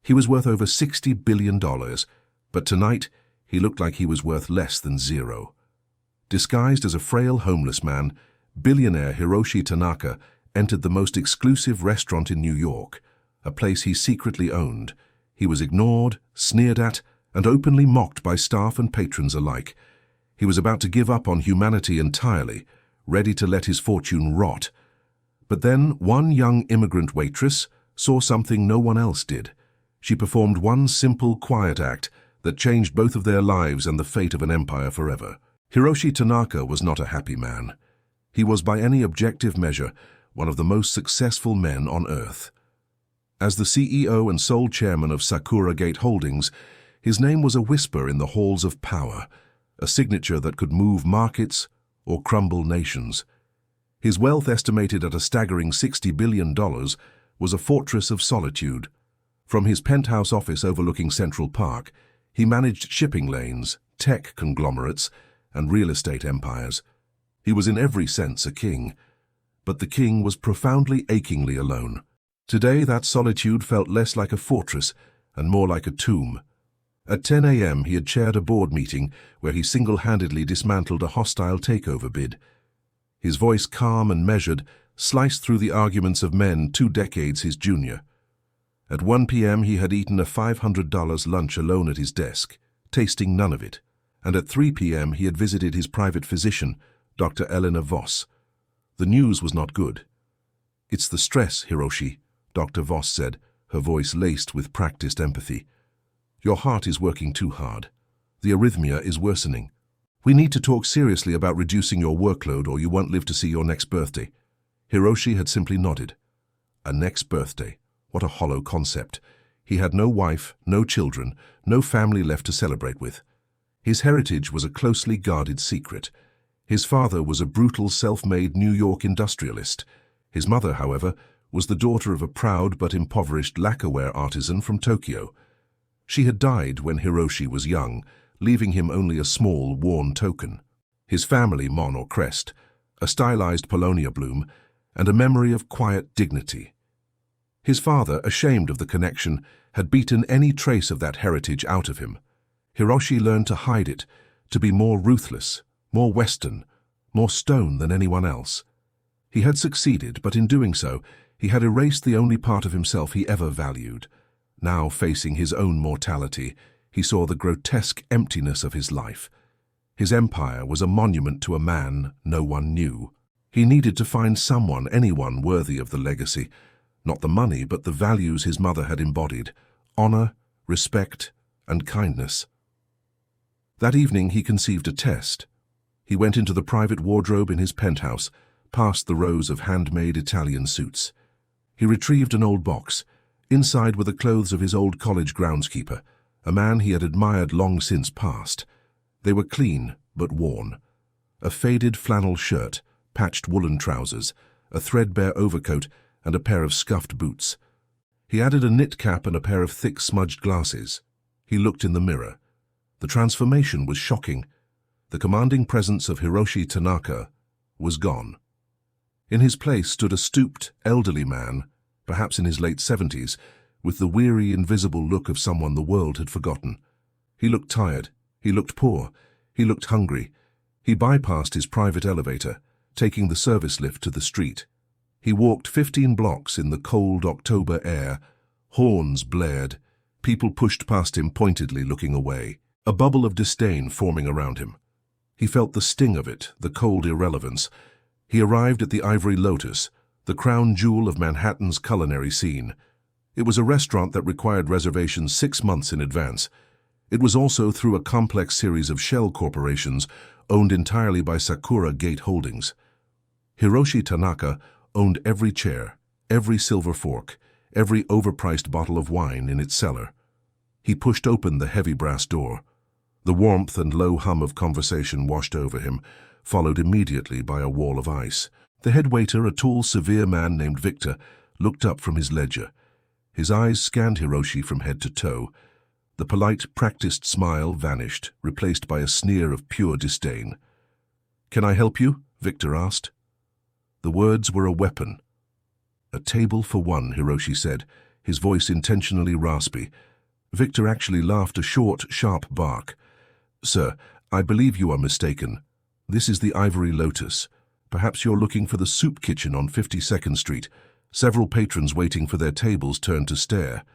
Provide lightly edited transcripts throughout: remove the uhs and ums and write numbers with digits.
He was worth over $60 billion, but tonight he looked like he was worth less than zero. Disguised as a frail homeless man, billionaire Hiroshi Tanaka entered the most exclusive restaurant in New York, a place he secretly owned. He was ignored, sneered at, and openly mocked by staff and patrons alike. He was about to give up on humanity entirely, ready to let his fortune rot. But then one young immigrant waitress saw something no one else did. She performed one simple, quiet act that changed both of their lives and the fate of an empire forever. Hiroshi Tanaka was not a happy man. He was, by any objective measure, one of the most successful men on earth. As the CEO and sole chairman of Sakura Gate Holdings, his name was a whisper in the halls of power, a signature that could move markets or crumble nations. His wealth, estimated at a staggering $60 billion, was a fortress of solitude. From his penthouse office overlooking Central Park, he managed shipping lanes, tech conglomerates, and real estate empires. He was in every sense a king, but the king was profoundly, achingly alone. Today, that solitude felt less like a fortress and more like a tomb. At 10 a.m., he had chaired a board meeting where he single-handedly dismantled a hostile takeover bid. His voice, calm and measured, sliced through the arguments of men 2 decades his junior. At 1 p.m., he had eaten a $500 lunch alone at his desk, tasting none of it. And at 3 p.m., he had visited his private physician, Dr. Eleanor Voss. The news was not good. "It's the stress, Hiroshi," Dr. Voss said, her voice laced with practiced empathy. "Your heart is working too hard. The arrhythmia is worsening. We need to talk seriously about reducing your workload or you won't live to see your next birthday." Hiroshi had simply nodded. A next birthday. What a hollow concept. He had no wife, no children, no family left to celebrate with. His heritage was a closely guarded secret. His father was a brutal, self-made New York industrialist. His mother, however, was the daughter of a proud but impoverished lacquerware artisan from Tokyo. She had died when Hiroshi was young, leaving him only a small, worn token. His family, Mon or Crest, a stylized Polonia bloom, and a memory of quiet dignity. His father, ashamed of the connection, had beaten any trace of that heritage out of him. Hiroshi learned to hide it, to be more ruthless, more Western, more stone than anyone else. He had succeeded, but in doing so, he had erased the only part of himself he ever valued. Now, facing his own mortality, he saw the grotesque emptiness of his life. His empire was a monument to a man no one knew. He needed to find someone, anyone worthy of the legacy. Not the money, but the values his mother had embodied: honor, respect, and kindness. That evening he conceived a test. He went into the private wardrobe in his penthouse, past the rows of handmade Italian suits. He retrieved an old box. Inside were the clothes of his old college groundskeeper, a man he had admired long since passed. They were clean, but worn. A faded flannel shirt, patched woolen trousers, a threadbare overcoat, and a pair of scuffed boots. He added a knit cap and a pair of thick, smudged glasses. He looked in the mirror. The transformation was shocking. The commanding presence of Hiroshi Tanaka was gone. In his place stood a stooped, elderly man, perhaps in his late 70s, with the weary, invisible look of someone the world had forgotten. He looked tired. He looked poor. He looked hungry. He bypassed his private elevator, taking the service lift to the street. He walked 15 blocks in the cold October air. Horns blared. People pushed past him pointedly, looking away. A bubble of disdain forming around him. He felt the sting of it, the cold irrelevance. He arrived at the Ivory Lotus, the crown jewel of Manhattan's culinary scene. It was a restaurant that required reservations 6 months in advance. It was also through a complex series of shell corporations owned entirely by Sakura Gate Holdings. Hiroshi Tanaka owned every chair, every silver fork, every overpriced bottle of wine in its cellar. He pushed open the heavy brass door. The warmth and low hum of conversation washed over him, followed immediately by a wall of ice. The head waiter, a tall, severe man named Victor, looked up from his ledger. His eyes scanned Hiroshi from head to toe. The polite, practiced smile vanished, replaced by a sneer of pure disdain. "Can I help you?" Victor asked. The words were a weapon. "A table for one," Hiroshi said, his voice intentionally raspy. Victor actually laughed a short, sharp bark. "Sir, I believe you are mistaken. This is the Ivory Lotus. Perhaps you're looking for the soup kitchen on 52nd Street. Several patrons waiting for their tables turned to stare.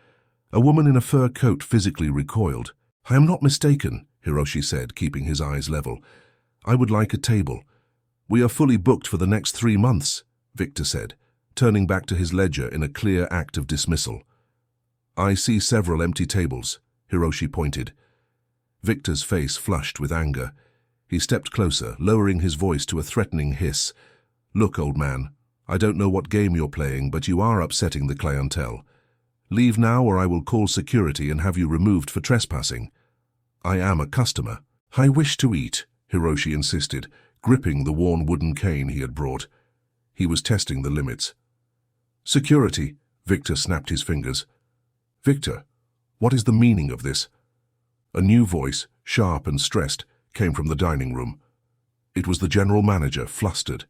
A woman in a fur coat physically recoiled. "I am not mistaken," Hiroshi said, keeping his eyes level. "I would like a table." "We are fully booked for the next 3 months," Victor said, turning back to his ledger in a clear act of dismissal. "I see several empty tables," Hiroshi pointed. Victor's face flushed with anger. He stepped closer, lowering his voice to a threatening hiss. "Look, old man, I don't know what game you're playing, but you are upsetting the clientele. Leave now or I will call security and have you removed for trespassing." "I am a customer." "I wish to eat," Hiroshi insisted, gripping the worn wooden cane he had brought. He was testing the limits. "Security," Victor snapped his fingers. "Victor, what is the meaning of this?" A new voice, sharp and stressed, came from the dining room. It was the general manager, flustered.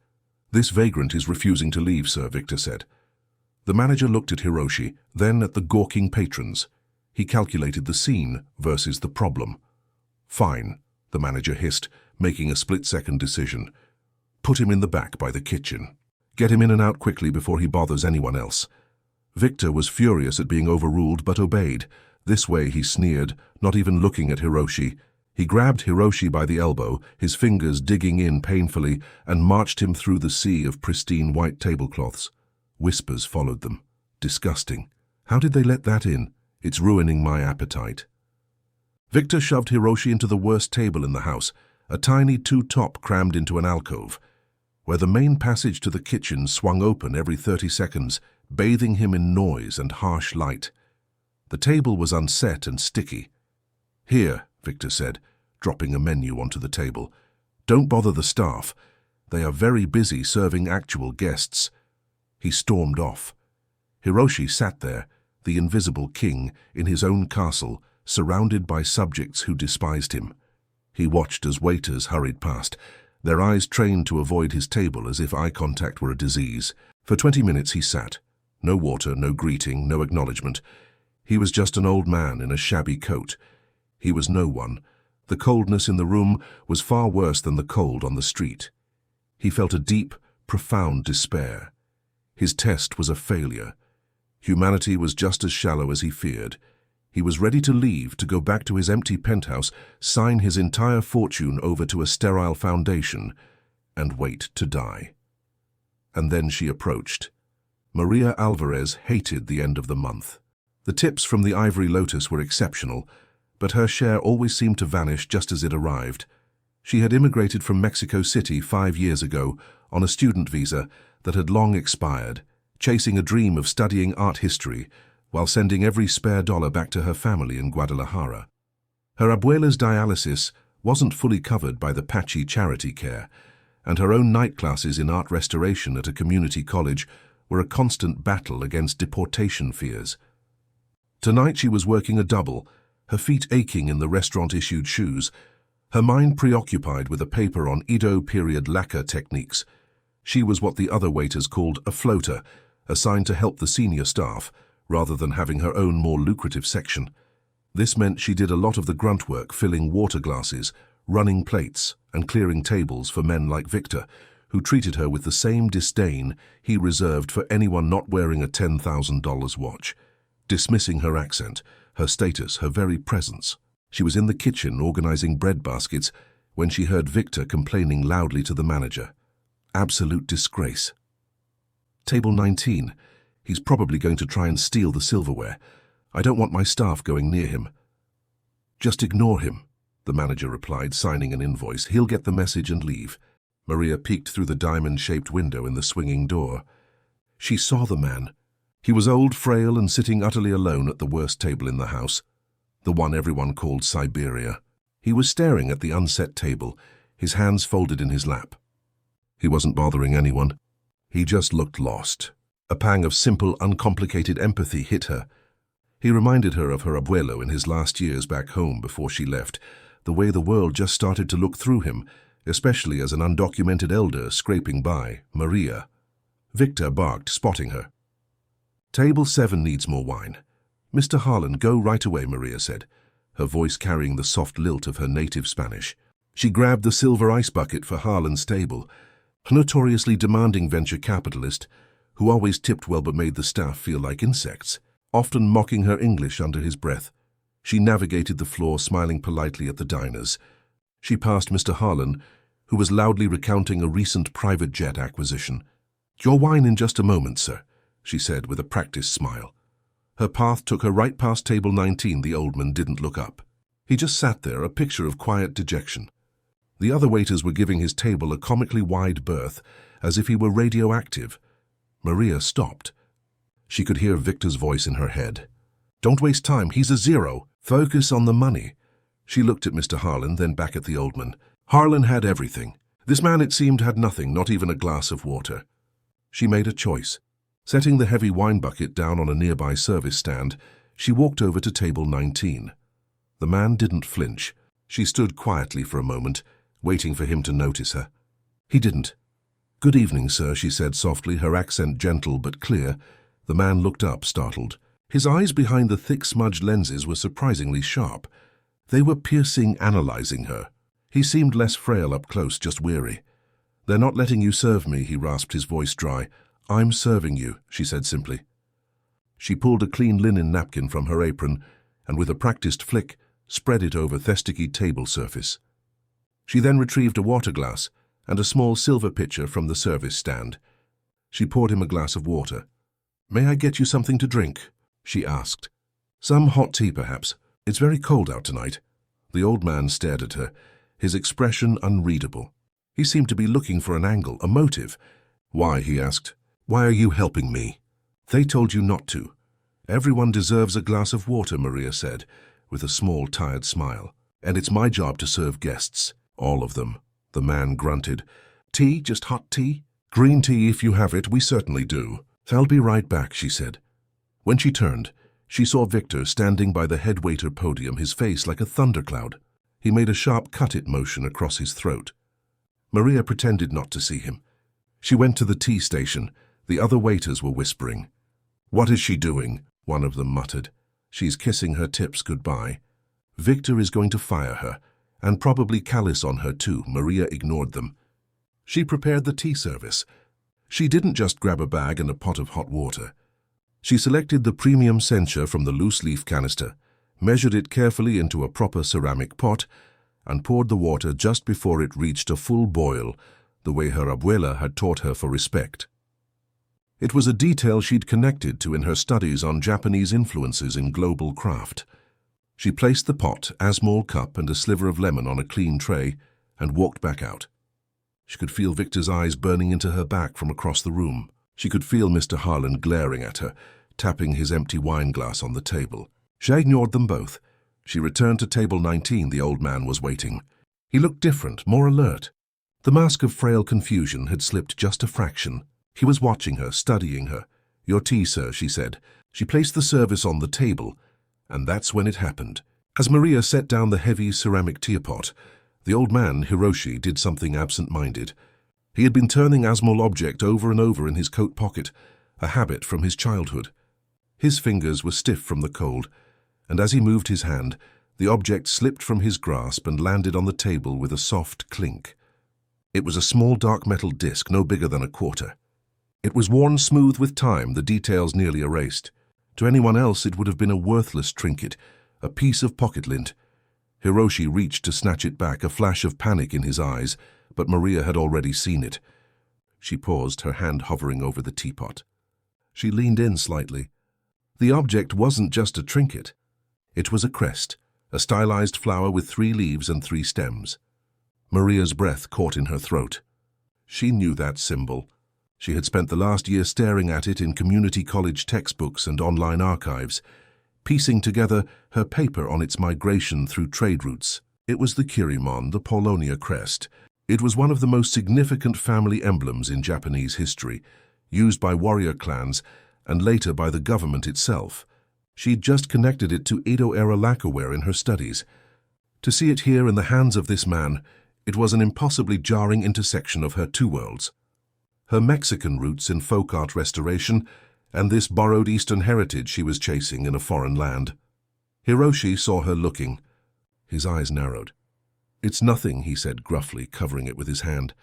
"This vagrant is refusing to leave, sir," Victor said. The manager looked at Hiroshi, then at the gawking patrons. He calculated the scene versus the problem. "Fine," the manager hissed, making a split-second decision. "Put him in the back by the kitchen. Get him in and out quickly before he bothers anyone else." Victor was furious at being overruled but obeyed. "This way," he sneered, not even looking at Hiroshi. He grabbed Hiroshi by the elbow, his fingers digging in painfully, and marched him through the sea of pristine white tablecloths. Whispers followed them. "Disgusting. How did they let that in? It's ruining my appetite." Victor shoved Hiroshi into the worst table in the house, a tiny two-top crammed into an alcove, where the main passage to the kitchen swung open every 30 seconds, bathing him in noise and harsh light. The table was unset and sticky. "Here," Victor said, dropping a menu onto the table. "Don't bother the staff. They are very busy serving actual guests." He stormed off. Hiroshi sat there, the invisible king, in his own castle, surrounded by subjects who despised him. He watched as waiters hurried past, their eyes trained to avoid his table as if eye contact were a disease. For 20 minutes he sat. No water, no greeting, no acknowledgement. He was just an old man in a shabby coat. He was no one. The coldness in the room was far worse than the cold on the street. He felt a deep, profound despair. His test was a failure. Humanity was just as shallow as he feared. He was ready to leave, to go back to his empty penthouse, sign his entire fortune over to a sterile foundation, and wait to die. And then she approached. Maria Alvarez hated the end of the month. The tips from the Ivory Lotus were exceptional, but her share always seemed to vanish just as it arrived. She had immigrated from Mexico City 5 years ago on a student visa that had long expired, chasing a dream of studying art history while sending every spare dollar back to her family in Guadalajara. Her abuela's dialysis wasn't fully covered by the patchy charity care, and her own night classes in art restoration at a community college were a constant battle against deportation fears. Tonight she was working a double, her feet aching in the restaurant-issued shoes, her mind preoccupied with a paper on Edo period lacquer techniques. She was what the other waiters called a floater, assigned to help the senior staff, rather than having her own more lucrative section. This meant she did a lot of the grunt work, filling water glasses, running plates, and clearing tables for men like Victor, who treated her with the same disdain he reserved for anyone not wearing a $10,000 watch, dismissing her accent, her status, her very presence. She was in the kitchen organizing bread baskets when she heard Victor complaining loudly to the manager. Absolute disgrace. "Table 19. He's probably going to try and steal the silverware. I don't want my staff going near him." "Just ignore him," the manager replied, signing an invoice. "He'll get the message and leave." Maria peeked through the diamond-shaped window in the swinging door. She saw the man. He was old, frail, and sitting utterly alone at the worst table in the house, the one everyone called Siberia. He was staring at the unset table, his hands folded in his lap. He wasn't bothering anyone. He just looked lost. A pang of simple, uncomplicated empathy hit her. He reminded her of her abuelo in his last years back home before she left, the way the world just started to look through him, especially as an undocumented elder scraping by, Maria. Victor barked, spotting her. Table 7 needs more wine. Mr. Harlan, go right away, Maria said, her voice carrying the soft lilt of her native Spanish. She grabbed the silver ice bucket for Harlan's table, a notoriously demanding venture capitalist who always tipped well but made the staff feel like insects, often mocking her English under his breath. She navigated the floor, smiling politely at the diners. She passed Mr. Harlan, who was loudly recounting a recent private jet acquisition. "Your wine in just a moment, sir," she said with a practiced smile. Her path took her right past table 19. The old man didn't look up. He just sat there, a picture of quiet dejection. The other waiters were giving his table a comically wide berth, as if he were radioactive. Maria stopped. She could hear Victor's voice in her head. "Don't waste time, he's a zero. Focus on the money." She looked at Mr. Harlan, then back at the old man. Harlan had everything. This man, it seemed, had nothing, not even a glass of water. She made a choice. Setting the heavy wine bucket down on a nearby service stand, she walked over to table 19. The man didn't flinch. She stood quietly for a moment, waiting for him to notice her. He didn't. "Good evening, sir," she said softly, her accent gentle but clear. The man looked up, startled. His eyes behind the thick smudged lenses were surprisingly sharp. They were piercing, analyzing her. He seemed less frail up close, just weary. "They're not letting you serve me," he rasped, his voice dry. "I'm serving you," she said simply. She pulled a clean linen napkin from her apron and, with a practiced flick, spread it over the sticky table surface. She then retrieved a water glass and a small silver pitcher from the service stand. She poured him a glass of water. "May I get you something to drink?" she asked. "Some hot tea, perhaps. It's very cold out tonight." The old man stared at her, his expression unreadable. He seemed to be looking for an angle, a motive. "Why?" he asked. "Why are you helping me?" "They told you not to." "Everyone deserves a glass of water," Maria said, with a small, tired smile. "And it's my job to serve guests. All of them." The man grunted. "Tea? Just hot tea?" "Green tea if you have it, we certainly do." "I'll be right back," she said. When she turned, she saw Victor standing by the head waiter podium, his face like a thundercloud. He made a sharp cut-it motion across his throat. Maria pretended not to see him. She went to the tea station. The other waiters were whispering. "What is she doing?" one of them muttered. "She's kissing her tips goodbye. Victor is going to fire her, and probably callous on her too." Maria ignored them. She prepared the tea service. She didn't just grab a bag and a pot of hot water. She selected the premium sencha from the loose-leaf canister, measured it carefully into a proper ceramic pot, and poured the water just before it reached a full boil, the way her abuela had taught her for respect. It was a detail she'd connected to in her studies on Japanese influences in global craft. She placed the pot, a small cup, and a sliver of lemon on a clean tray and walked back out. She could feel Victor's eyes burning into her back from across the room. She could feel Mr. Harlan glaring at her, tapping his empty wine glass on the table. She ignored them both. She returned to table 19. The old man was waiting. He looked different, more alert. The mask of frail confusion had slipped just a fraction. He was watching her, studying her. "Your tea, sir," she said. She placed the service on the table, and that's when it happened. As Maria set down the heavy ceramic teapot, the old man, Hiroshi, did something absent-minded. He had been turning a small object over and over in his coat pocket, a habit from his childhood. His fingers were stiff from the cold, and as he moved his hand, the object slipped from his grasp and landed on the table with a soft clink. It was a small dark metal disc, no bigger than a quarter. It was worn smooth with time, the details nearly erased. To anyone else it would have been a worthless trinket, a piece of pocket lint. Hiroshi reached to snatch it back, a flash of panic in his eyes, but Maria had already seen it. She paused, her hand hovering over the teapot. She leaned in slightly. The object wasn't just a trinket. It was a crest, a stylized flower with 3 leaves and 3 stems. Maria's breath caught in her throat. She knew that symbol. She had spent the last year staring at it in community college textbooks and online archives, piecing together her paper on its migration through trade routes. It was the Kirimon, the Polonia crest. It was one of the most significant family emblems in Japanese history, used by warrior clans and later by the government itself. She'd just connected it to Edo-era lacquerware in her studies. To see it here in the hands of this man, it was an impossibly jarring intersection of her 2 worlds. Her Mexican roots in folk art restoration and this borrowed Eastern heritage she was chasing in a foreign land. Hiroshi saw her looking. His eyes narrowed. "It's nothing," he said gruffly, covering it with his hand.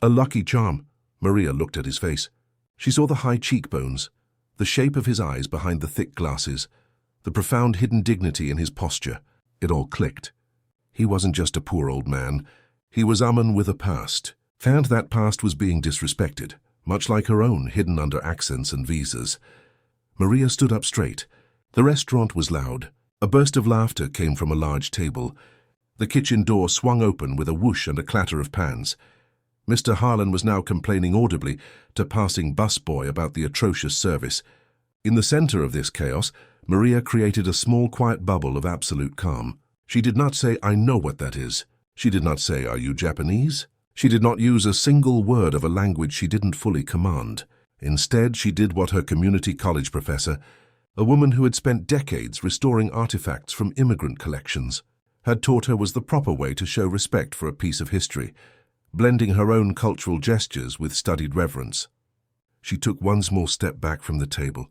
"A lucky charm." Maria looked at his face. She saw the high cheekbones, the shape of his eyes behind the thick glasses, the profound hidden dignity in his posture. It all clicked. He wasn't just a poor old man. He was a man with a past, and that past was being disrespected, much like her own, hidden under accents and visas. Maria stood up straight. The restaurant was loud. A burst of laughter came from a large table. The kitchen door swung open with a whoosh and a clatter of pans. Mr. Harlan was now complaining audibly to passing busboy about the atrocious service. In the center of this chaos, Maria created a small, quiet bubble of absolute calm. She did not say, "I know what that is." She did not say, "Are you Japanese?" She did not use a single word of a language she didn't fully command. Instead, she did what her community college professor, a woman who had spent decades restoring artifacts from immigrant collections, had taught her was the proper way to show respect for a piece of history, blending her own cultural gestures with studied reverence. She took one small step back from the table.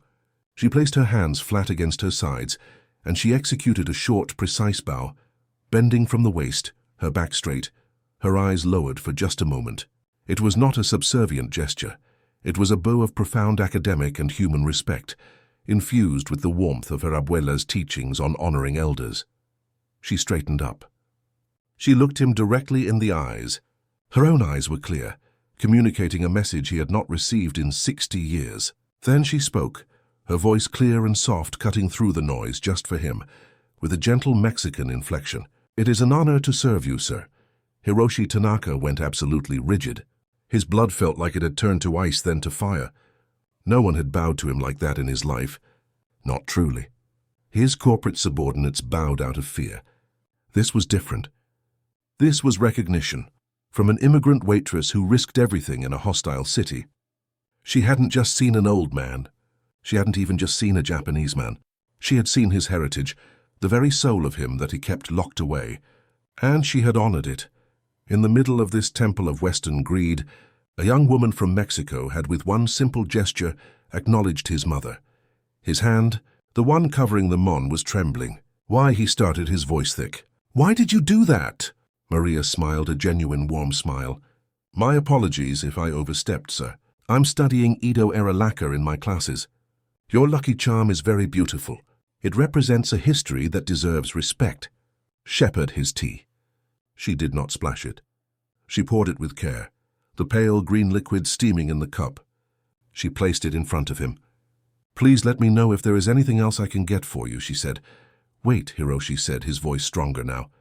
She placed her hands flat against her sides, and she executed a short, precise bow, bending from the waist, her back straight, her eyes lowered for just a moment. It was not a subservient gesture. It was a bow of profound academic and human respect, infused with the warmth of her abuela's teachings on honoring elders. She straightened up. She looked him directly in the eyes. Her own eyes were clear, communicating a message he had not received in 60 years. Then she spoke, her voice clear and soft, cutting through the noise just for him, with a gentle Mexican inflection. "It is an honor to serve you, sir." Hiroshi Tanaka went absolutely rigid. His blood felt like it had turned to ice, then to fire. No one had bowed to him like that in his life. Not truly. His corporate subordinates bowed out of fear. This was different. This was recognition, from an immigrant waitress who risked everything in a hostile city. She hadn't just seen an old man. She hadn't even just seen a Japanese man. She had seen his heritage, the very soul of him that he kept locked away. And she had honored it. In the middle of this temple of Western greed, a young woman from Mexico had with one simple gesture acknowledged his mother. His hand, the one covering the mon, was trembling. "Why?" he started, his voice thick. "Why did you do that?" Maria smiled, a genuine warm smile. "My apologies if I overstepped, sir. I'm studying Edo-era lacquer in my classes. Your lucky charm is very beautiful. It represents a history that deserves respect." Shepherd his tea. She did not splash it. She poured it with care, the pale green liquid steaming in the cup. She placed it in front of him. "Please let me know if there is anything else I can get for you," she said. "Wait," Hiroshi said, his voice stronger now.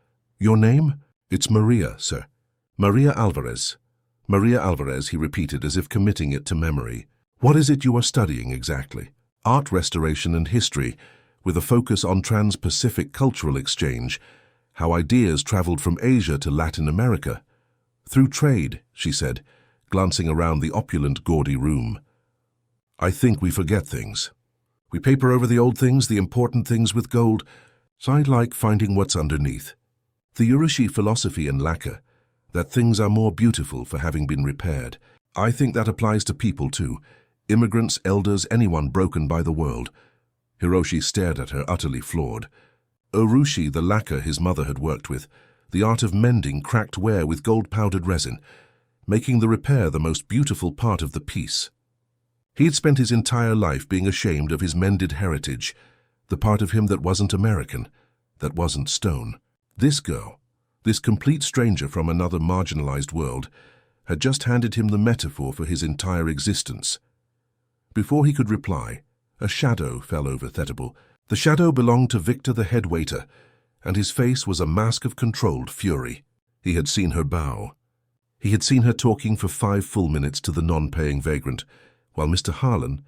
"Your name?" "It's Maria, sir." "Maria Alvarez." "Maria Alvarez," he repeated as if committing it to memory. "What is it you are studying exactly?" "Art restoration and history, with a focus on trans-Pacific cultural exchange, how ideas traveled from Asia to Latin America. Through trade," she said, glancing around the opulent, gaudy room. "I think we forget things. We paper over the old things, the important things with gold. So I like finding what's underneath. The Urushi philosophy in lacquer, that things are more beautiful for having been repaired. I think that applies to people too. Immigrants, elders, anyone broken by the world." Hiroshi stared at her, utterly floored. Urushi, the lacquer his mother had worked with, the art of mending cracked ware with gold-powdered resin, making the repair the most beautiful part of the piece. He had spent his entire life being ashamed of his mended heritage, the part of him that wasn't American, that wasn't stone. This girl, this complete stranger from another marginalized world, had just handed him the metaphor for his entire existence. Before he could reply, a shadow fell over Thetable. The shadow belonged to Victor, the head waiter, and his face was a mask of controlled fury. He had seen her bow. He had seen her talking for 5 full minutes to the non-paying vagrant, while Mr. Harlan,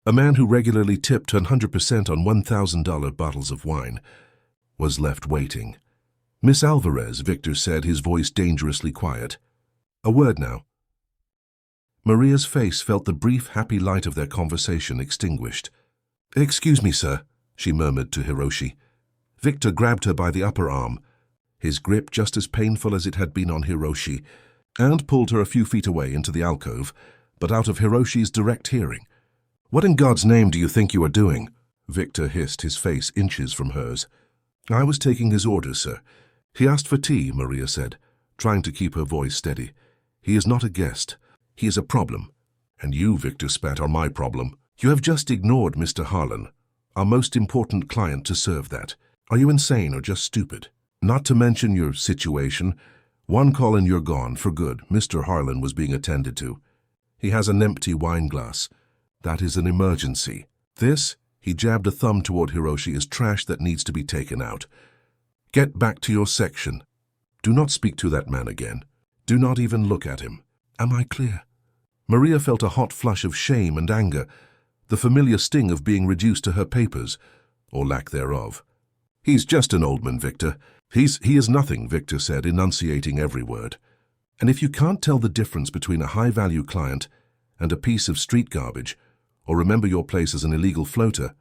a man who regularly tipped 100% on $1,000 bottles of wine, was left waiting. "Miss Alvarez," Victor said, his voice dangerously quiet. "A word now." Maria's face felt the brief, happy light of their conversation extinguished. "Excuse me, sir," she murmured to Hiroshi. Victor grabbed her by the upper arm, his grip just as painful as it had been on Hiroshi, and pulled her a few feet away into the alcove, but out of Hiroshi's direct hearing. What in God's name do you think you are doing? Victor hissed, his face inches from hers. I was taking his orders, sir. He asked for tea, Maria said, trying to keep her voice steady. He is not a guest. He is a problem. And you, Victor spat, are my problem. You have just ignored Mr. Harlan, our most important client, to serve that. Are you insane or just stupid? Not to mention your situation. One call and you're gone, for good. Mr. Harlan was being attended to. He has an empty wine glass. That is an emergency. This, he jabbed a thumb toward Hiroshi, is trash that needs to be taken out. Get back to your section. Do not speak to that man again. Do not even look at him. Am I clear? Maria felt a hot flush of shame and anger, the familiar sting of being reduced to her papers, or lack thereof. He's just an old man, Victor. He is nothing, Victor said, enunciating every word. And if you can't tell the difference between a high-value client and a piece of street garbage, or remember your place as an illegal floater,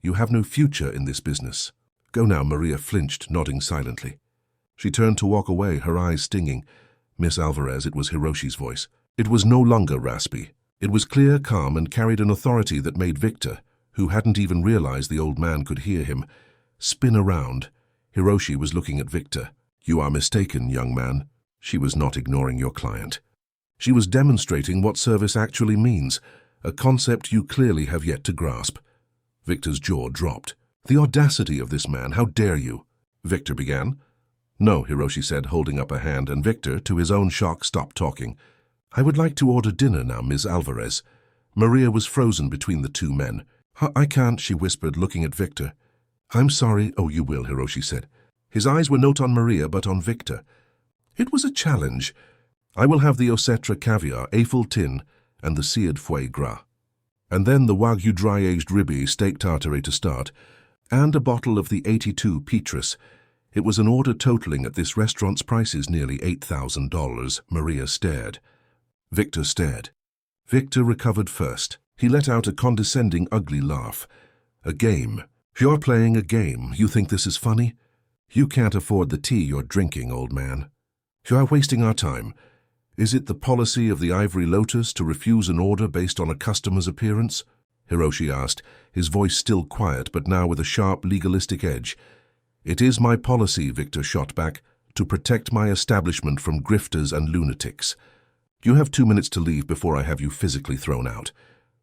you have no future in this business. Go now, Maria flinched, nodding silently. She turned to walk away, her eyes stinging. Miss Alvarez, it was Hiroshi's voice. It was no longer raspy. It was clear, calm, and carried an authority that made Victor, who hadn't even realized the old man could hear him, spin around. Hiroshi was looking at Victor. You are mistaken, young man. She was not ignoring your client. She was demonstrating what service actually means, a concept you clearly have yet to grasp. Victor's jaw dropped. The audacity of this man, how dare you? Victor began. No, Hiroshi said, holding up a hand, and Victor, to his own shock, stopped talking. I would like to order dinner now, Miss Alvarez. Maria was frozen between the two men. I can't, she whispered, looking at Victor. I'm sorry. Oh, you will, Hiroshi said. His eyes were not on Maria, but on Victor. It was a challenge. I will have the Osetra caviar, Eiffel tin, and the seared foie gras. And then the Wagyu dry-aged ribeye steak tartare to start, and a bottle of the 82 Petrus. It was an order totaling at this restaurant's prices nearly $8,000. Maria stared. Victor stared. Victor recovered first. He let out a condescending, ugly laugh. A game. You're playing a game. You think this is funny? You can't afford the tea you're drinking, old man. You are wasting our time. Is it the policy of the Ivory Lotus to refuse an order based on a customer's appearance? Hiroshi asked, his voice still quiet but now with a sharp legalistic edge. It is my policy, Victor shot back, to protect my establishment from grifters and lunatics. You have 2 minutes to leave before I have you physically thrown out.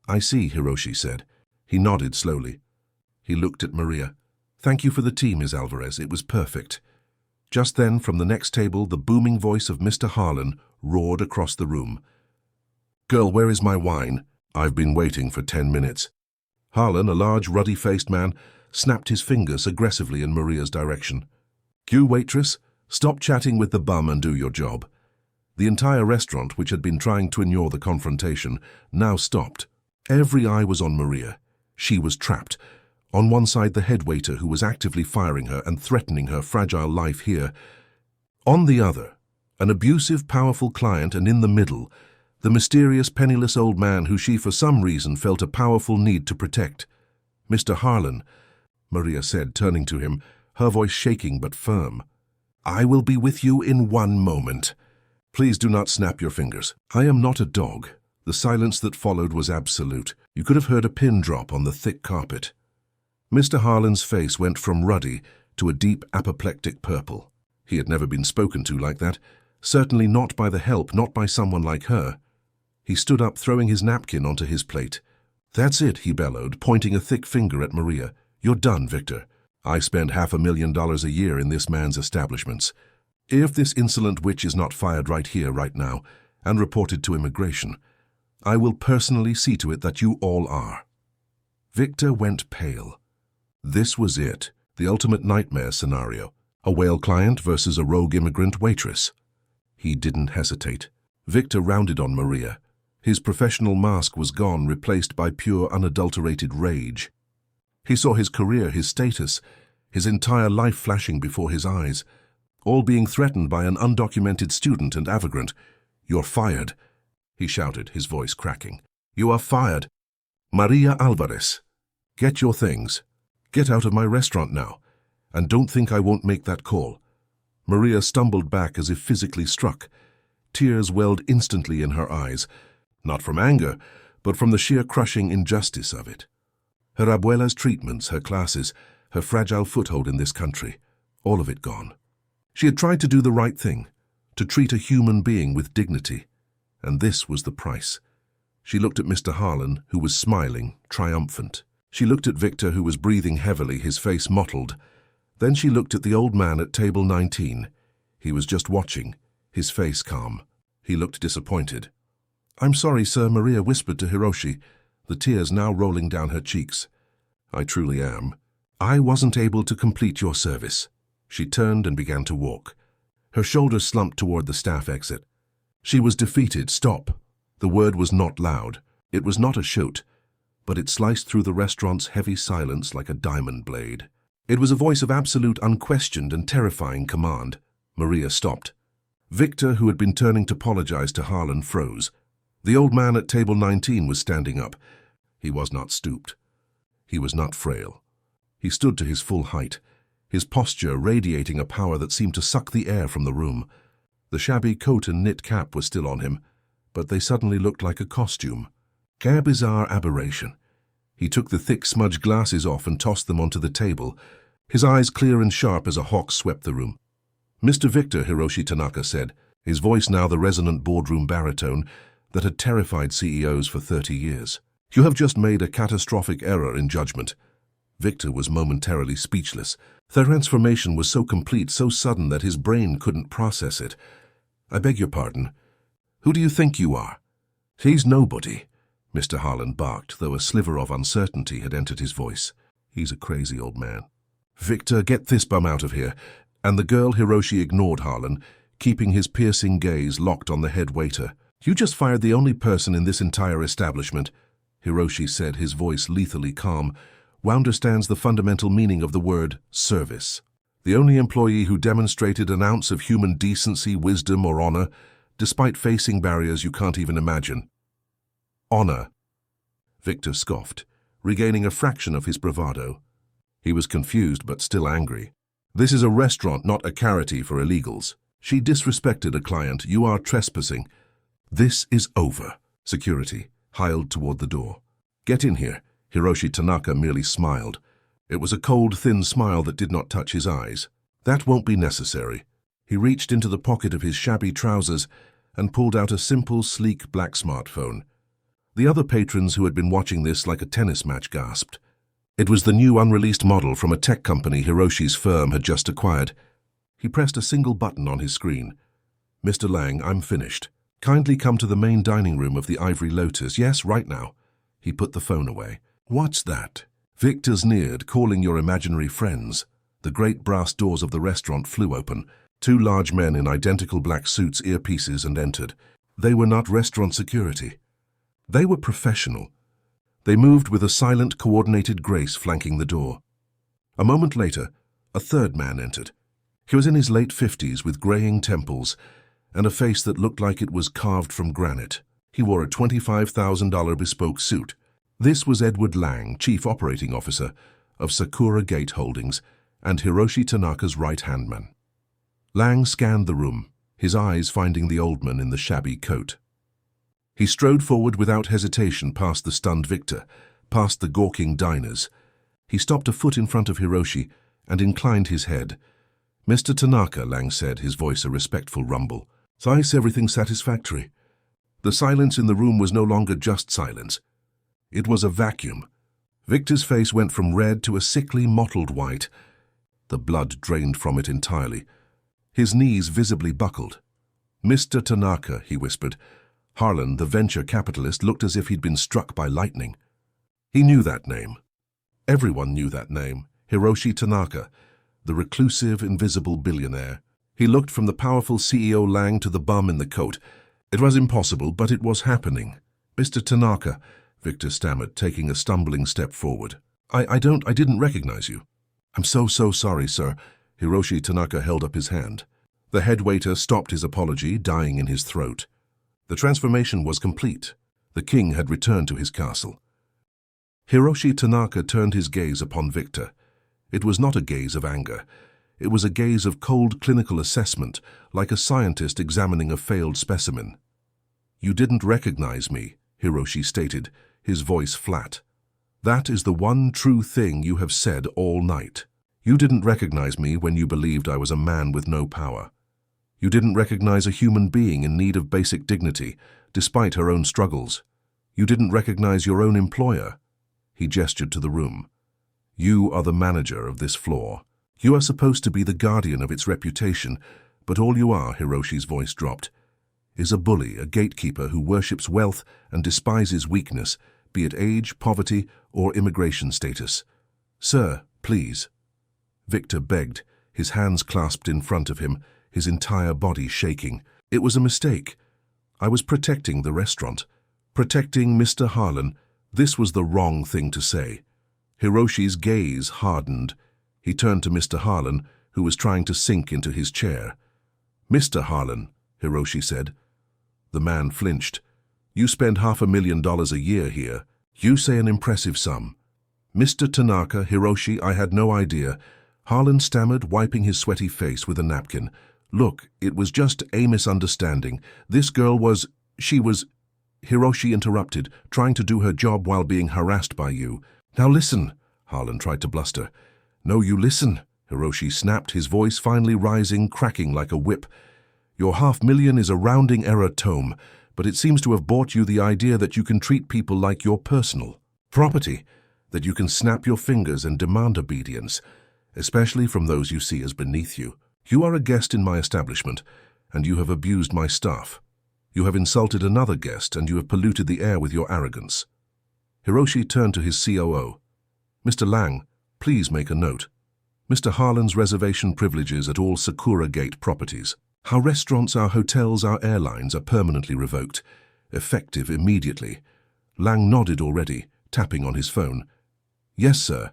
I see, Hiroshi said. He nodded slowly. He looked at Maria. Thank you for the tea, Ms. Alvarez. It was perfect. Just then, from the next table, the booming voice of Mr. Harlan roared across the room. Girl, where is my wine? I've been waiting for 10 minutes. Harlan, a large, ruddy-faced man, snapped his fingers aggressively in Maria's direction. You, waitress, stop chatting with the bum and do your job. The entire restaurant, which had been trying to ignore the confrontation, now stopped. Every eye was on Maria. She was trapped. On one side, the head waiter, who was actively firing her and threatening her fragile life here. On the other, an abusive, powerful client, and in the middle, the mysterious, penniless old man who she for some reason felt a powerful need to protect. Mr. Harlan, Maria said, turning to him, her voice shaking but firm. I will be with you in 1 moment. Please do not snap your fingers. I am not a dog. The silence that followed was absolute. You could have heard a pin drop on the thick carpet. Mr. Harlan's face went from ruddy to a deep apoplectic purple. He had never been spoken to like that, certainly not by the help, not by someone like her. He stood up, throwing his napkin onto his plate. That's it, he bellowed, pointing a thick finger at Maria. You're done, Victor. I spend $500,000 a year in this man's establishments. If this insolent witch is not fired right here, right now, and reported to immigration, I will personally see to it that you all are. Victor went pale. This was it, the ultimate nightmare scenario. A whale client versus a rogue immigrant waitress. He didn't hesitate. Victor rounded on Maria. His professional mask was gone, replaced by pure, unadulterated rage. He saw his career, his status, his entire life flashing before his eyes, all being threatened by an undocumented student and vagrant. You're fired, he shouted, his voice cracking. You are fired. Maria Alvarez, get your things. Get out of my restaurant now, and don't think I won't make that call. Maria stumbled back as if physically struck. Tears welled instantly in her eyes, not from anger, but from the sheer crushing injustice of it. Her abuela's treatments, her classes, her fragile foothold in this country, all of it gone. She had tried to do the right thing, to treat a human being with dignity, and this was the price. She looked at Mr. Harlan, who was smiling, triumphant. She looked at Victor, who was breathing heavily, his face mottled. Then she looked at the old man at table 19. He was just watching, his face calm. He looked disappointed. "I'm sorry, sir," Maria whispered to Hiroshi, the tears now rolling down her cheeks. "I truly am. I wasn't able to complete your service." She turned and began to walk. Her shoulders slumped toward the staff exit. She was defeated. Stop. The word was not loud. It was not a shout, but it sliced through the restaurant's heavy silence like a diamond blade. It was a voice of absolute, unquestioned, and terrifying command. Maria stopped. Victor, who had been turning to apologize to Harlan, froze. The old man at table 19 was standing up. He was not stooped. He was not frail. He stood to his full height, his posture radiating a power that seemed to suck the air from the room. The shabby coat and knit cap was still on him, but they suddenly looked like a costume. A bizarre aberration. He took the thick smudged glasses off and tossed them onto the table, his eyes clear and sharp as a hawk swept the room. "Mr. Victor," Hiroshi Tanaka said, his voice now the resonant boardroom baritone that had terrified CEOs for 30 years. "You have just made a catastrophic error in judgment." Victor was momentarily speechless. The transformation was so complete, so sudden that his brain couldn't process it. "I beg your pardon. Who do you think you are?" "He's nobody," Mr. Harlan barked, though a sliver of uncertainty had entered his voice. "He's a crazy old man." "Victor, get this bum out of here." And the girl Hiroshi ignored Harlan, keeping his piercing gaze locked on the head waiter. "You just fired the only person in this entire establishment," Hiroshi said, his voice lethally calm, "who understands the fundamental meaning of the word service. The only employee who demonstrated an ounce of human decency, wisdom, or honor, despite facing barriers you can't even imagine." "Honor," Victor scoffed, regaining a fraction of his bravado. He was confused but still angry. "This is a restaurant, not a charity for illegals. She disrespected a client. You are trespassing." "This is over." Security hiled toward the door. "Get in here." Hiroshi Tanaka merely smiled. It was a cold, thin smile that did not touch his eyes. "That won't be necessary." He reached into the pocket of his shabby trousers and pulled out a simple, sleek black smartphone. The other patrons who had been watching this like a tennis match gasped. It was the new unreleased model from a tech company Hiroshi's firm had just acquired. He pressed a single button on his screen. "Mr. Lang, I'm finished. Kindly come to the main dining room of the Ivory Lotus. Yes, right now." He put the phone away. "What's that?" Victor sneered, "calling your imaginary friends." The great brass doors of the restaurant flew open. Two large men in identical black suits, earpieces, and entered. They were not restaurant security. They were professional. They moved with a silent, coordinated grace flanking the door. A moment later, a third man entered. He was in his late 50s with graying temples and a face that looked like it was carved from granite. He wore a $25,000 bespoke suit. This was Edward Lang, Chief Operating Officer of Sakura Gate Holdings and Hiroshi Tanaka's right-hand man. Lang scanned the room, his eyes finding the old man in the shabby coat. He strode forward without hesitation past the stunned Victor, past the gawking diners. He stopped a foot in front of Hiroshi and inclined his head. "Mr. Tanaka," Lang said, his voice a respectful rumble. "Is everything satisfactory?" The silence in the room was no longer just silence. It was a vacuum. Victor's face went from red to a sickly, mottled white. The blood drained from it entirely. His knees visibly buckled. "Mr. Tanaka," he whispered. Harlan, the venture capitalist, looked as if he'd been struck by lightning. He knew that name. Everyone knew that name. Hiroshi Tanaka, the reclusive, invisible billionaire. He looked from the powerful CEO Lang to the bum in the coat. It was impossible, but it was happening. "Mr. Tanaka," Victor stammered, taking a stumbling step forward. I didn't recognize you." "I'm so sorry, sir." Hiroshi Tanaka held up his hand. The head waiter stopped his apology, dying in his throat. The transformation was complete. The king had returned to his castle. Hiroshi Tanaka turned his gaze upon Victor. It was not a gaze of anger. It was a gaze of cold clinical assessment, like a scientist examining a failed specimen. "You didn't recognize me," Hiroshi stated, his voice flat. "That is the one true thing you have said all night. You didn't recognize me when you believed I was a man with no power. You didn't recognize a human being in need of basic dignity, despite her own struggles. You didn't recognize your own employer." He gestured to the room. "You are the manager of this floor. You are supposed to be the guardian of its reputation, but all you are," Hiroshi's voice dropped, "is a bully, a gatekeeper who worships wealth and despises weakness, be it age, poverty, or immigration status. Sir, please." Victor begged, his hands clasped in front of him, his entire body shaking. "It was a mistake. I was protecting the restaurant, protecting Mr. Harlan. This was the wrong thing to say." Hiroshi's gaze hardened. He turned to Mr. Harlan, who was trying to sink into his chair. "Mr. Harlan," Hiroshi said. The man flinched. "You spend $500,000 a year here. You say an impressive sum." "Mr. Tanaka, Hiroshi, I had no idea." Harlan stammered, wiping his sweaty face with a napkin. "Look, it was just a misunderstanding. This girl was... she was..." Hiroshi interrupted, trying to do her job while being harassed by you. "Now listen," Harlan tried to bluster. "No, you listen," Hiroshi snapped, his voice finally rising, cracking like a whip. "Your $500,000 is a rounding error tome, but it seems to have bought you the idea that you can treat people like your personal property, that you can snap your fingers and demand obedience, especially from those you see as beneath you. You are a guest in my establishment, and you have abused my staff. You have insulted another guest, and you have polluted the air with your arrogance." Hiroshi turned to his COO. "Mr. Lang, please make a note. Mr. Harlan's reservation privileges at all Sakura Gate properties. Our restaurants, our hotels, our airlines are permanently revoked, effective immediately." Lang nodded already, tapping on his phone. "Yes, sir."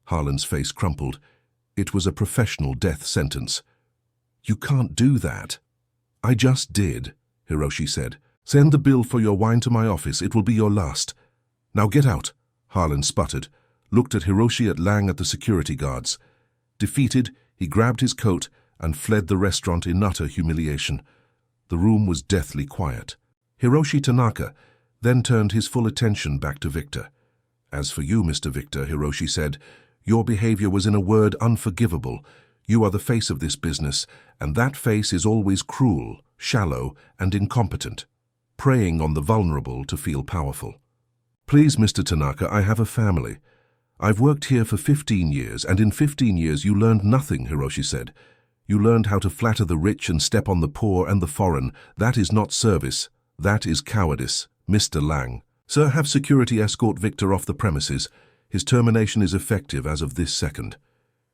Harlan's face crumpled. It was a professional death sentence. "You can't do that." "I just did," Hiroshi said. "Send the bill for your wine to my office. It will be your last." "Now get out," Harlan sputtered, looked at Hiroshi, at Lang, at the security guards. Defeated, he grabbed his coat and fled the restaurant in utter humiliation. The room was deathly quiet. Hiroshi Tanaka then turned his full attention back to Victor. "As for you, Mr. Victor," Hiroshi said, "your behavior was, in a word, unforgivable. You are the face of this business, and that face is always cruel, shallow, and incompetent, preying on the vulnerable to feel powerful. Please, Mr. Tanaka, I have a family. I've worked here for 15 years, and in 15 years you learned nothing," Hiroshi said. "You learned how to flatter the rich and step on the poor and the foreign. That is not service. That is cowardice. Mr. Lang." "Sir, have security escort Victor off the premises. His termination is effective as of this second.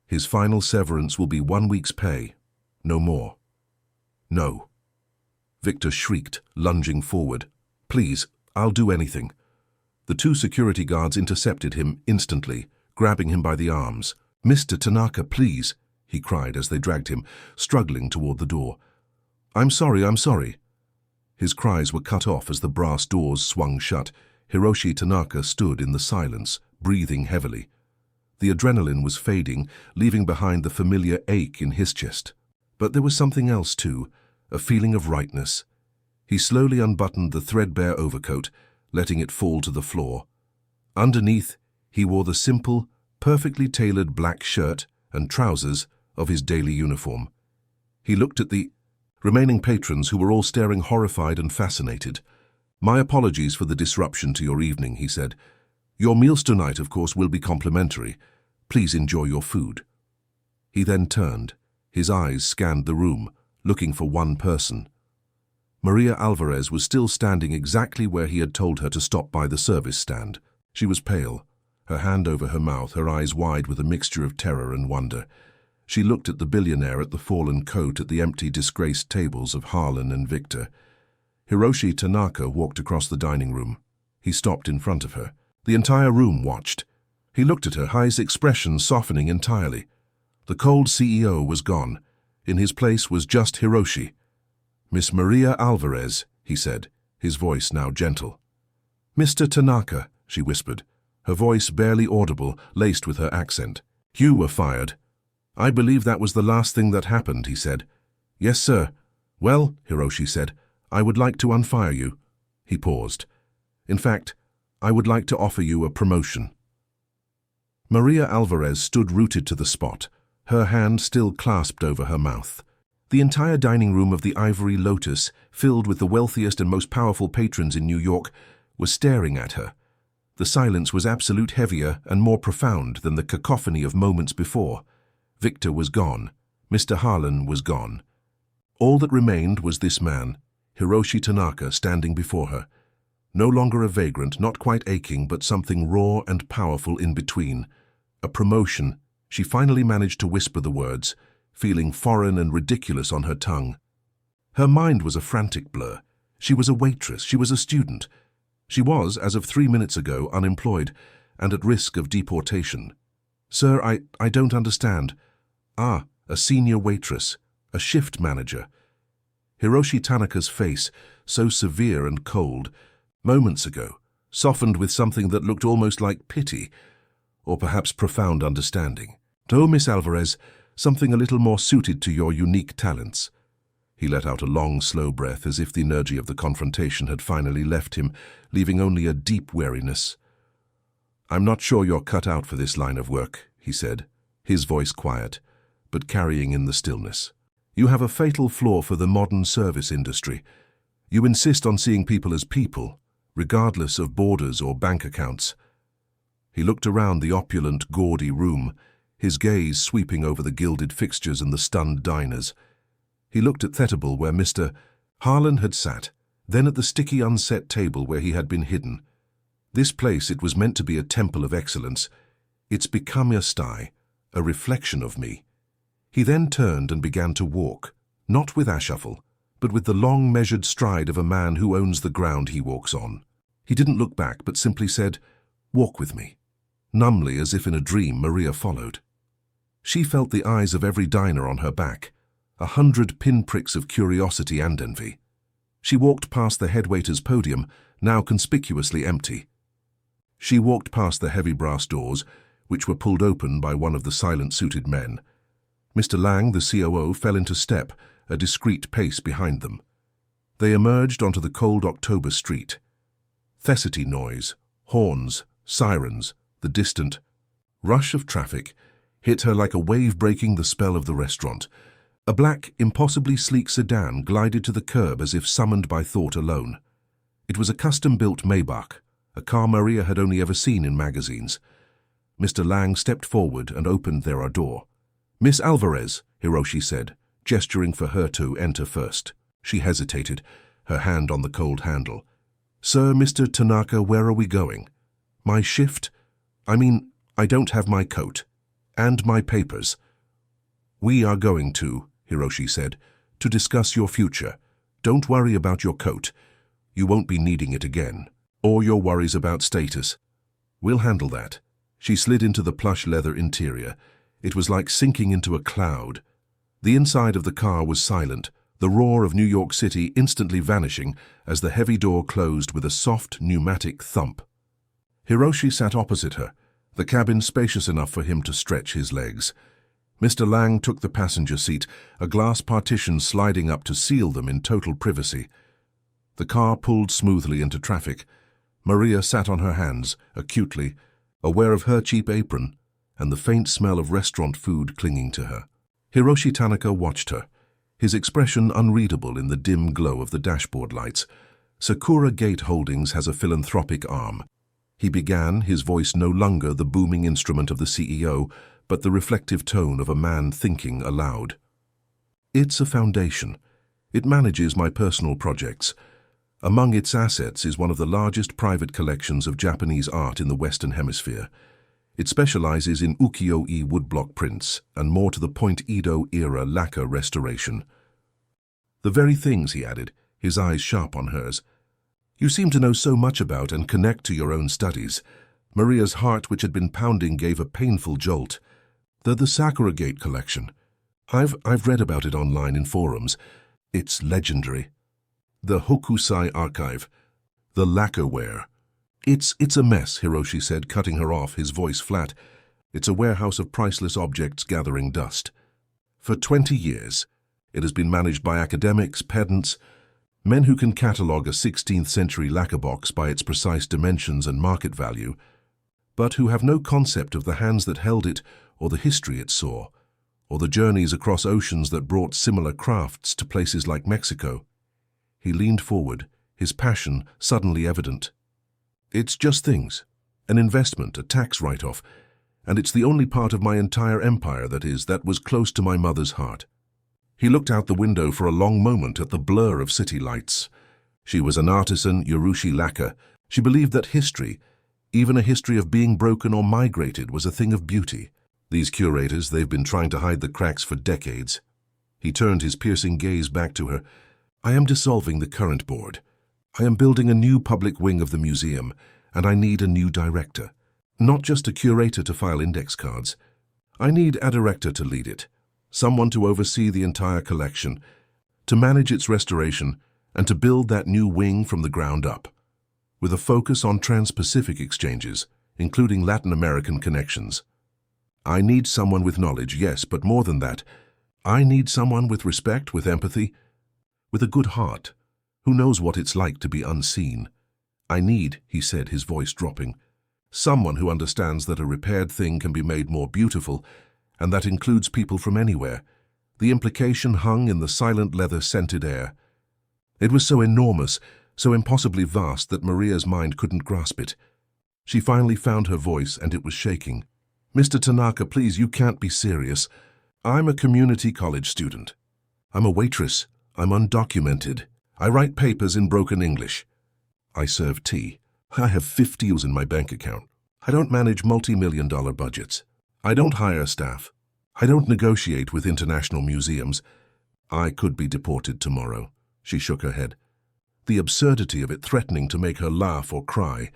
His final severance will be 1 week's pay. No more." "No." Victor shrieked, lunging forward. "Please, I'll do anything." The 2 security guards intercepted him instantly, grabbing him by the arms. "Mr. Tanaka, please," he cried as they dragged him, struggling toward the door. I'm sorry." His cries were cut off as the brass doors swung shut. Hiroshi Tanaka stood in the silence, breathing heavily. The adrenaline was fading, leaving behind the familiar ache in his chest. But there was something else too, a feeling of rightness. He slowly unbuttoned the threadbare overcoat, letting it fall to the floor. Underneath, he wore the simple, perfectly tailored black shirt and trousers of his daily uniform. He looked at the remaining patrons, who were all staring horrified and fascinated. "My apologies for the disruption to your evening," he said. "Your meals tonight, of course, will be complimentary. Please enjoy your food." He then turned. His eyes scanned the room, looking for one person. Maria Alvarez was still standing exactly where he had told her to stop by the service stand. She was pale, her hand over her mouth, her eyes wide with a mixture of terror and wonder. She looked at the billionaire, at the fallen coat, at the empty, disgraced tables of Harlan and Victor. Hiroshi Tanaka walked across the dining room. He stopped in front of her. The entire room watched. He looked at her, his expression softening entirely. The cold CEO was gone. In his place was just Hiroshi. "Miss Maria Alvarez," he said, his voice now gentle. "Mr. Tanaka," she whispered, her voice barely audible, laced with her accent. "You were fired." "I believe that was the last thing that happened," he said. "Yes, sir." "Well," Hiroshi said, "I would like to unfire you." He paused. In fact, I would like to offer you a promotion." Maria Alvarez stood rooted to the spot, her hand still clasped over her mouth. The entire dining room of the Ivory Lotus, filled with the wealthiest and most powerful patrons in New York, was staring at her. The silence was absolute, heavier and more profound than the cacophony of moments before. Victor was gone. Mr. Harlan was gone. All that remained was this man, Hiroshi Tanaka, standing before her. No longer a vagrant, not quite aching, but something raw and powerful in between. A promotion. She finally managed to whisper the words, feeling foreign and ridiculous on her tongue. Her mind was a frantic blur. She was a waitress. She was a student. She was, as of 3 minutes ago, unemployed and at risk of deportation. "Sir, I don't understand." "Ah, a senior waitress, a shift manager." Hiroshi Tanaka's face, so severe and cold, moments ago, softened with something that looked almost like pity, or perhaps profound understanding. "Oh, Miss Alvarez, something a little more suited to your unique talents." He let out a long, slow breath, as if the energy of the confrontation had finally left him, leaving only a deep weariness. "I'm not sure you're cut out for this line of work," he said, his voice quiet, but carrying in the stillness. "You have a fatal flaw for the modern service industry. You insist on seeing people as people, regardless of borders or bank accounts." He looked around the opulent, gaudy room, his gaze sweeping over the gilded fixtures and the stunned diners. He looked at Thetable, where Mr. Harlan had sat, then at the sticky, unset table where he had been hidden. This place, it was meant to be a temple of excellence. It's become a sty, a reflection of me. He then turned and began to walk, not with a shuffle, but with the long, measured stride of a man who owns the ground he walks on. He didn't look back, but simply said, "Walk with me." Numbly, as if in a dream, Maria followed. She felt the eyes of every diner on her back, 100 pinpricks of curiosity and envy. She walked past the head waiter's podium, now conspicuously empty. She walked past the heavy brass doors, which were pulled open by one of the silent-suited men. Mr. Lang, the COO, fell into step, a discreet pace behind them. They emerged onto the cold October street. Thesity noise, horns, sirens, the distant rush of traffic hit her like a wave breaking the spell of the restaurant. A black, impossibly sleek sedan glided to the curb as if summoned by thought alone. It was a custom-built Maybach, a car Maria had only ever seen in magazines. Mr. Lang stepped forward and opened their door. "Miss Alvarez," Hiroshi said, gesturing for her to enter first. She hesitated, her hand on the cold handle. "Sir, Mr. Tanaka, where are we going?" "My shift? I don't have my coat. And my papers." "We are going to," Hiroshi said, "to discuss your future. Don't worry about your coat. You won't be needing it again. Or your worries about status. We'll handle that." She slid into the plush leather interior. It was like sinking into a cloud. The inside of the car was silent, the roar of New York City instantly vanishing as the heavy door closed with a soft pneumatic thump. Hiroshi sat opposite her, the cabin spacious enough for him to stretch his legs. Mr. Lang took the passenger seat, a glass partition sliding up to seal them in total privacy. The car pulled smoothly into traffic. Maria sat on her hands, acutely, aware of her cheap apron and the faint smell of restaurant food clinging to her. Hiroshi Tanaka watched her, his expression unreadable in the dim glow of the dashboard lights. "Sakura Gate Holdings has a philanthropic arm," he began, his voice no longer the booming instrument of the CEO, but the reflective tone of a man thinking aloud. "It's a foundation. It manages my personal projects. Among its assets is one of the largest private collections of Japanese art in the Western Hemisphere. It specializes in ukiyo-e woodblock prints and, more to the point, Edo-era lacquer restoration." "The very things," he added, his eyes sharp on hers. "You seem to know so much about and connect to your own studies." Maria's heart, which had been pounding, gave a painful jolt. The Sakura Gate collection. I've read about it online in forums. It's legendary." "The Hokusai archive. The lacquerware." It's a mess," Hiroshi said, cutting her off, his voice flat. "It's a warehouse of priceless objects gathering dust. For 20 years, it has been managed by academics, pedants, Men who can catalogue a 16th-century lacquer box by its precise dimensions and market value, but who have no concept of the hands that held it or the history it saw, or the journeys across oceans that brought similar crafts to places like Mexico. He leaned forward, his passion suddenly evident. It's just things, an investment, a tax write-off, and it's the only part of my entire empire that was close to my mother's heart. He looked out the window for a long moment at the blur of city lights. She was an artisan Urushi lacquer. She believed that history, even a history of being broken or migrated, was a thing of beauty. These curators, they've been trying to hide the cracks for decades. He turned his piercing gaze back to her. I am dissolving the current board. I am building a new public wing of the museum, and I need a new director. Not just a curator to file index cards. I need a director to lead it. Someone to oversee the entire collection, to manage its restoration, and to build that new wing from the ground up, with a focus on trans-Pacific exchanges, including Latin American connections. I need someone with knowledge, yes, but more than that, I need someone with respect, with empathy, with a good heart, who knows what it's like to be unseen. I need, he said, his voice dropping, someone who understands that a repaired thing can be made more beautiful, and that includes people from anywhere. The implication hung in the silent leather-scented air. It was so enormous, so impossibly vast that Maria's mind couldn't grasp it. She finally found her voice, and it was shaking. Mr. Tanaka, please, you can't be serious. I'm a community college student. I'm a waitress. I'm undocumented. I write papers in broken English. I serve tea. I have 50 euros in my bank account. I don't manage multi-million-dollar budgets. I don't hire staff. I don't negotiate with international museums. I could be deported tomorrow. She shook her head. The absurdity of it threatening to make her laugh or cry.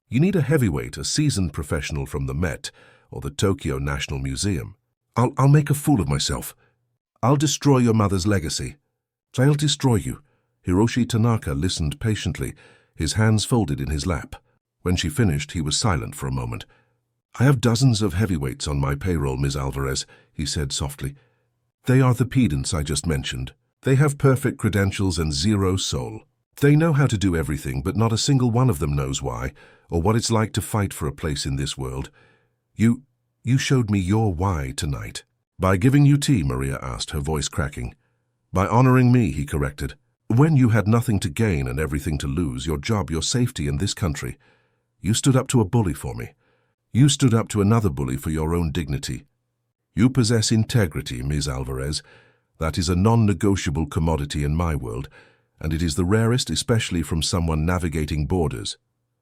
You need a heavyweight, a seasoned professional from the Met or the Tokyo National Museum. I'll make a fool of myself. I'll destroy your mother's legacy. I'll destroy you. Hiroshi Tanaka listened patiently, his hands folded in his lap. When she finished, he was silent for a moment. I have dozens of heavyweights on my payroll, Ms. Alvarez, he said softly. They are the pedants I just mentioned. They have perfect credentials and zero soul. They know how to do everything, but not a single one of them knows why, or what it's like to fight for a place in this world. You showed me your why tonight. By giving you tea, Maria asked, her voice cracking. By honoring me, he corrected. When you had nothing to gain and everything to lose, your job, your safety in this country, you stood up to a bully for me. You stood up to another bully for your own dignity. You possess integrity, Ms. Alvarez. That is a non-negotiable commodity in my world, and it is the rarest, especially from someone navigating borders.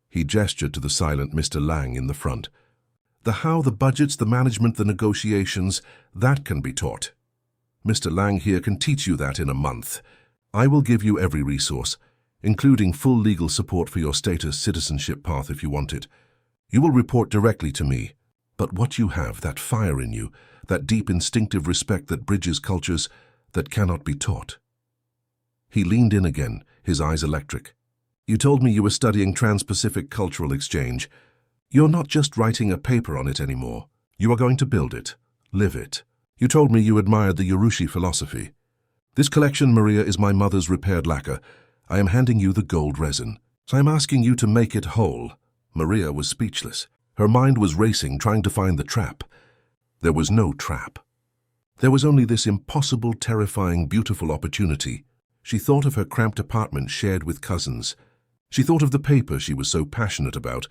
He gestured to the silent Mr. Lang in the front. The how, the budgets, the management, the negotiations, that can be taught. Mr. Lang here can teach you that in a month. I will give you every resource, including full legal support for your status citizenship path if you want it. You will report directly to me, but what you have, that fire in you, that deep instinctive respect that bridges cultures, that cannot be taught. He leaned in again, his eyes electric. You told me you were studying Trans-Pacific Cultural Exchange. You're not just writing a paper on it anymore. You are going to build it, live it. You told me you admired the Urushi philosophy. This collection, Maria, is my mother's repaired lacquer. I am handing you the gold resin. I am asking you to make it whole. Maria was speechless. Her mind was racing, trying to find the trap. There was no trap. There was only this impossible, terrifying, beautiful opportunity. She thought of her cramped apartment shared with cousins. She thought of the paper she was so passionate about,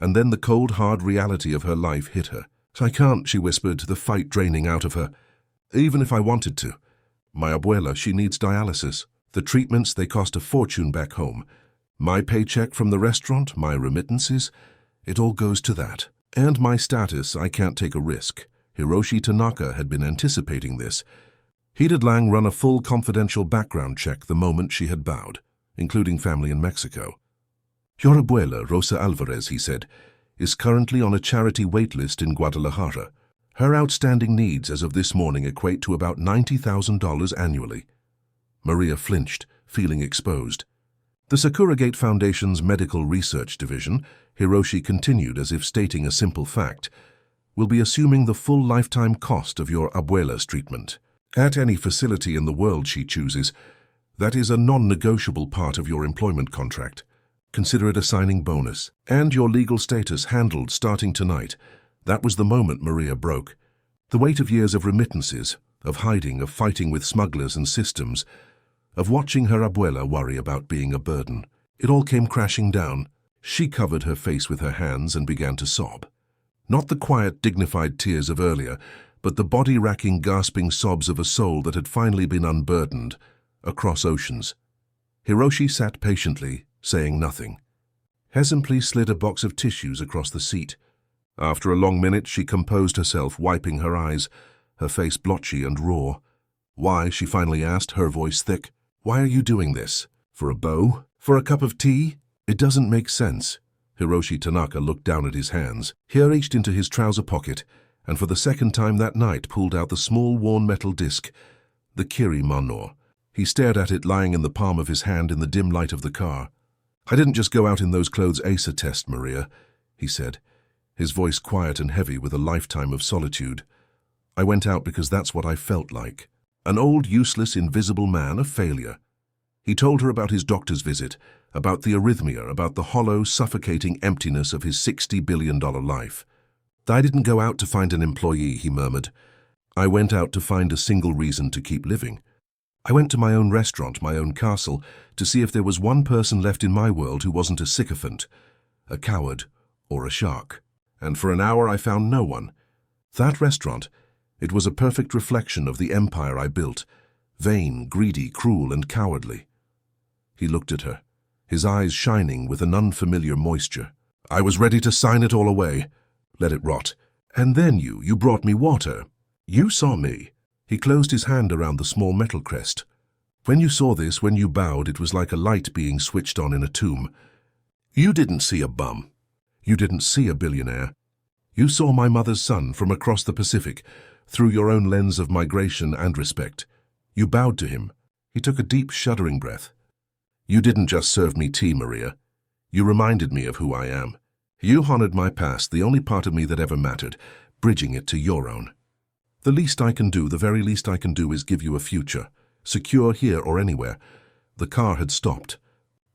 and then the cold, hard reality of her life hit her. I can't, she whispered, the fight draining out of her. Even if I wanted to. My abuela, she needs dialysis. The treatments, they cost a fortune back home. My paycheck from the restaurant, my remittances, it all goes to that. And my status, I can't take a risk. Hiroshi Tanaka had been anticipating this. He'd had Lang run a full confidential background check the moment she had bowed, including family in Mexico. Your abuela, Rosa Alvarez, he said, is currently on a charity waitlist in Guadalajara. Her outstanding needs as of this morning equate to about $90,000 annually. Maria flinched, feeling exposed. The Sakuragate Foundation's Medical Research Division, Hiroshi continued as if stating a simple fact, will be assuming the full lifetime cost of your abuela's treatment. At any facility in the world she chooses, That is a non-negotiable part of your employment contract. Consider it a signing bonus. And your legal status handled starting tonight. That was the moment Maria broke. The weight of years of remittances, of hiding, of fighting with smugglers and systems, of watching her abuela worry about being a burden. It all came crashing down. She covered her face with her hands and began to sob. Not the quiet, dignified tears of earlier, but the body-racking, gasping sobs of a soul that had finally been unburdened, across oceans. Hiroshi sat patiently, saying nothing. Hesemply slid a box of tissues across the seat. After a long minute, she composed herself, wiping her eyes, her face blotchy and raw. "Why?" she finally asked, her voice thick. "Why are you doing this? For a beau? For a cup of tea? It doesn't make sense." Hiroshi Tanaka looked down at his hands. He reached into his trouser pocket, and for the second time that night pulled out the small worn metal disc, the Kiri Manor. He stared at it lying in the palm of his hand in the dim light of the car. "I didn't just go out in those clothes ace a test, Maria," he said, his voice quiet and heavy with a lifetime of solitude. "I went out because that's what I felt like. An old, useless, invisible man, a failure." He told her about his doctor's visit, about the arrhythmia, about the hollow, suffocating emptiness of his $60 billion life. "I didn't go out to find an employee," he murmured. "I went out to find a single reason to keep living. I went to my own restaurant, my own castle, to see if there was one person left in my world who wasn't a sycophant, a coward, or a shark. And for an hour I found no one. That restaurant, it was a perfect reflection of the empire I built, vain, greedy, cruel, and cowardly." He looked at her, his eyes shining with an unfamiliar moisture. "I was ready to sign it all away. Let it rot. And then you brought me water. You saw me." He closed his hand around the small metal crest. "When you saw this, when you bowed, it was like a light being switched on in a tomb. You didn't see a bum. You didn't see a billionaire. You saw my mother's son from across the Pacific, through your own lens of migration and respect. You bowed to him." He took a deep, shuddering breath. "You didn't just serve me tea, Maria. You reminded me of who I am. You honored my past, the only part of me that ever mattered, bridging it to your own. The least I can do, the very least I can do, is give you a future, secure here or anywhere." The car had stopped.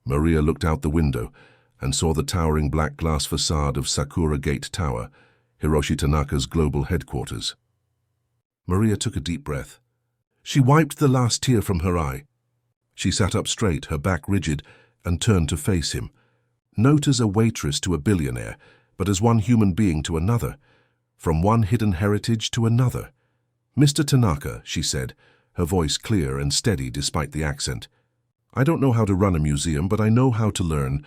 Maria looked out the window and saw the towering black glass facade of Sakura Gate Tower, Hiroshi Tanaka's global headquarters. Maria took a deep breath. She wiped the last tear from her eye. She sat up straight, her back rigid, and turned to face him. Not as a waitress to a billionaire, but as one human being to another, from one hidden heritage to another. "Mr. Tanaka," she said, her voice clear and steady despite the accent. "I don't know how to run a museum, but I know how to learn,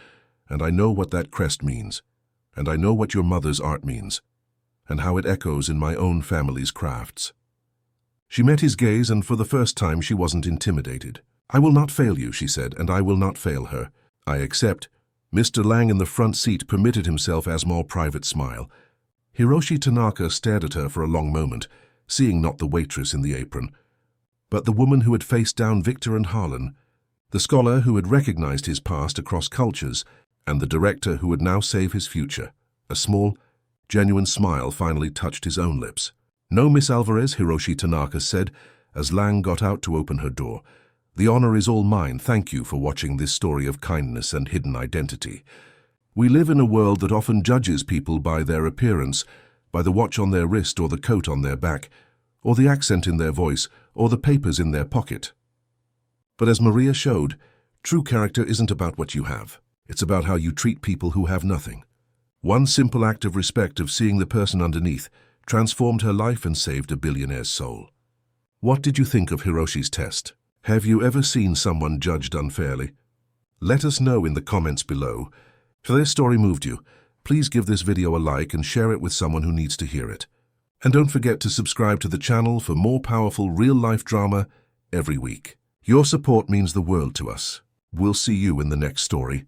and I know what that crest means, and I know what your mother's art means, and how it echoes in my own family's crafts." She met his gaze, and for the first time she wasn't intimidated. "I will not fail you," she said, "and I will not fail her. I accept." Mr. Lang in the front seat permitted himself a more private smile. Hiroshi Tanaka stared at her for a long moment, seeing not the waitress in the apron, but the woman who had faced down Victor and Harlan, the scholar who had recognized his past across cultures, and the director who would now save his future. A small, genuine smile finally touched his own lips. "No, Miss Alvarez," Hiroshi Tanaka said, as Lang got out to open her door. "The honor is all mine. Thank you for watching this story of kindness and hidden identity. We live in a world that often judges people by their appearance, by the watch on their wrist or the coat on their back, or the accent in their voice, or the papers in their pocket. But as Maria showed, true character isn't about what you have. It's about how you treat people who have nothing. One simple act of respect, of seeing the person underneath, transformed her life and saved a billionaire's soul." What did you think of Hiroshi's test? Have you ever seen someone judged unfairly? Let us know in the comments below. If this story moved you, please give this video a like and share it with someone who needs to hear it. And don't forget to subscribe to the channel for more powerful real-life drama every week. Your support means the world to us. We'll see you in the next story.